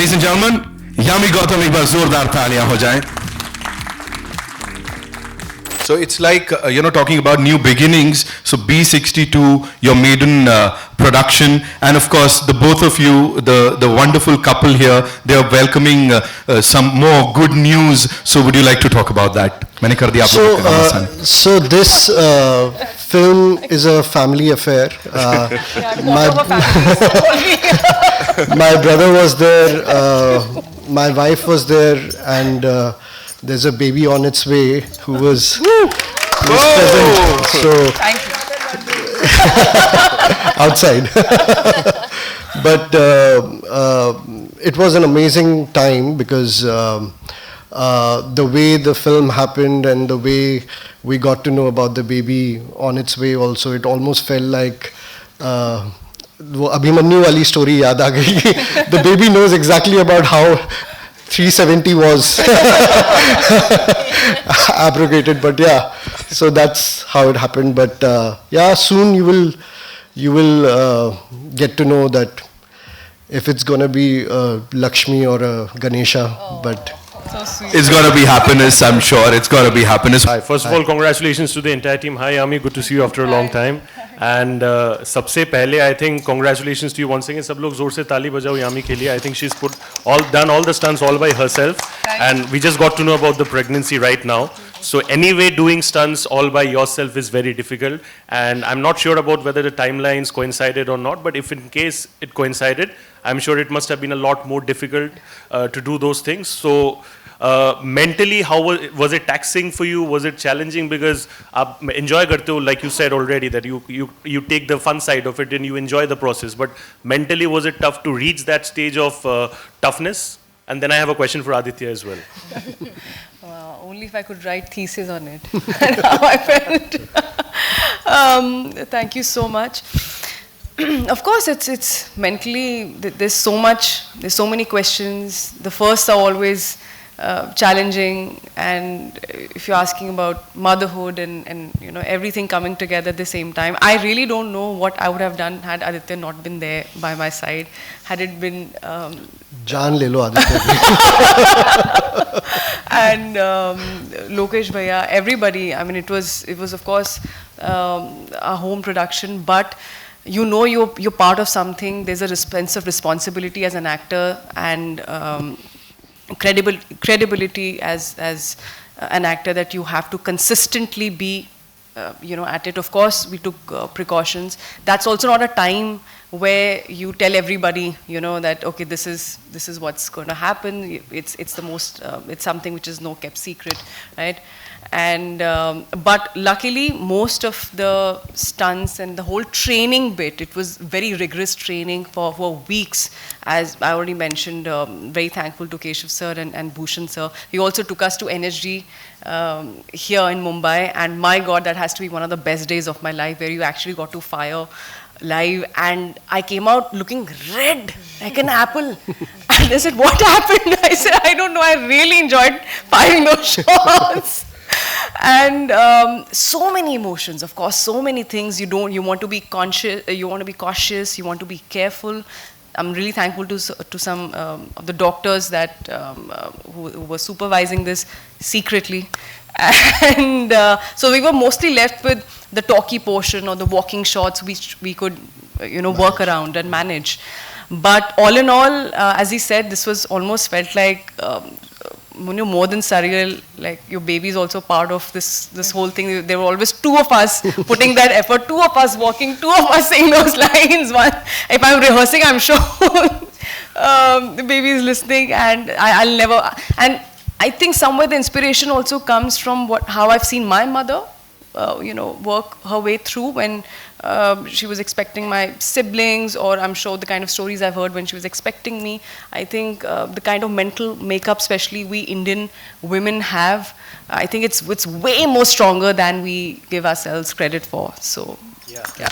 Ladies and gentlemen, Yami Gautam, एक बार जोरदार तालियां हो जाएं. So it's like, talking about new beginnings. So B62, your maiden production, and of course the both of you, the wonderful couple here, they are welcoming some more good news. So would you like to talk about that? मैंने कर दिया आप लोगों का काम आसान. So this film is a family affair. My brother was there, my wife was there, and there's a baby on its way who was present. So thank you. Outside. But it was an amazing time because the way the film happened and the way we got to know about the baby on its way also, it almost felt like वो अभिमन्यु वाली story याद आ गई. The baby knows exactly about how 370 was abrogated, but yeah, so that's how it happened. But yeah, soon you will get to know that if it's gonna be a Lakshmi or a Ganesha. But So sweet. It's gonna be happiness, I'm sure. It's gonna be happiness. Hi, first of all, congratulations to the entire team. Hi, Yami, good to see you after a long time. And सबसे पहले, I think, congratulations to you once again. सब लोग जोर से ताली बजाओ यामी के लिए. I think she's done all the stunts all by herself. And we just got to know about the pregnancy right now. So anyway, doing stunts all by yourself is very difficult. And I'm not sure about whether the timelines coincided or not. But if in case it coincided, I'm sure it must have been a lot more difficult to do those things. So mentally, how was it taxing for you? Was it challenging? Because आप enjoy करते हो, like you said already, that you take the fun side of it and you enjoy the process. But mentally, was it tough to reach that stage of toughness? And then I have a question for Aditya as well. Wow, only if I could write thesis on it. How I felt. Thank you so much. Of course, it's mentally, there's so many questions. The first are always challenging, and if you're asking about motherhood and everything coming together at the same time, I really don't know what I would have done had Aditya not been there by my side. Had it been Jaan le lo Aditya. and Lokesh Bhaiya, everybody. I mean, it was of course a home production, but you're part of something. There's a sense of responsibility as an actor, and credibility as an actor, that you have to consistently be at it. Of course, we took precautions. That's also not a time where you tell everybody that okay, this is what's going to happen. It's the most it's something which is kept secret, right? And but luckily, most of the stunts and the whole training bit, it was very rigorous training for weeks. As I already mentioned, very thankful to Keshav sir and Bhushan sir. He also took us to NSG here in Mumbai, and my God, that has to be one of the best days of my life, where you actually got to fire live, and I came out looking red like an apple. And they said, "What happened?" I said, "I don't know. I really enjoyed firing those shots." And so many emotions, of course, so many things. You want to be conscious, you want to be cautious, you want to be careful. I'm really thankful to some of the doctors that who were supervising this secretly. And so we were mostly left with the talkie portion or the walking shots, which we could work around and manage. But all in all, as he said, this was almost felt like more than surreal. Like, your baby is also part of this whole thing. There were always two of us putting that effort, two of us walking, two of us saying those lines. One, if I'm rehearsing, I'm sure the baby is listening, and I'll never. And I think somewhere the inspiration also comes from how I've seen my mother work her way through when she was expecting my siblings, or I'm sure the kind of stories I've heard when she was expecting me. I think the kind of mental makeup, especially we Indian women have, I think it's way more stronger than we give ourselves credit for. So, yeah.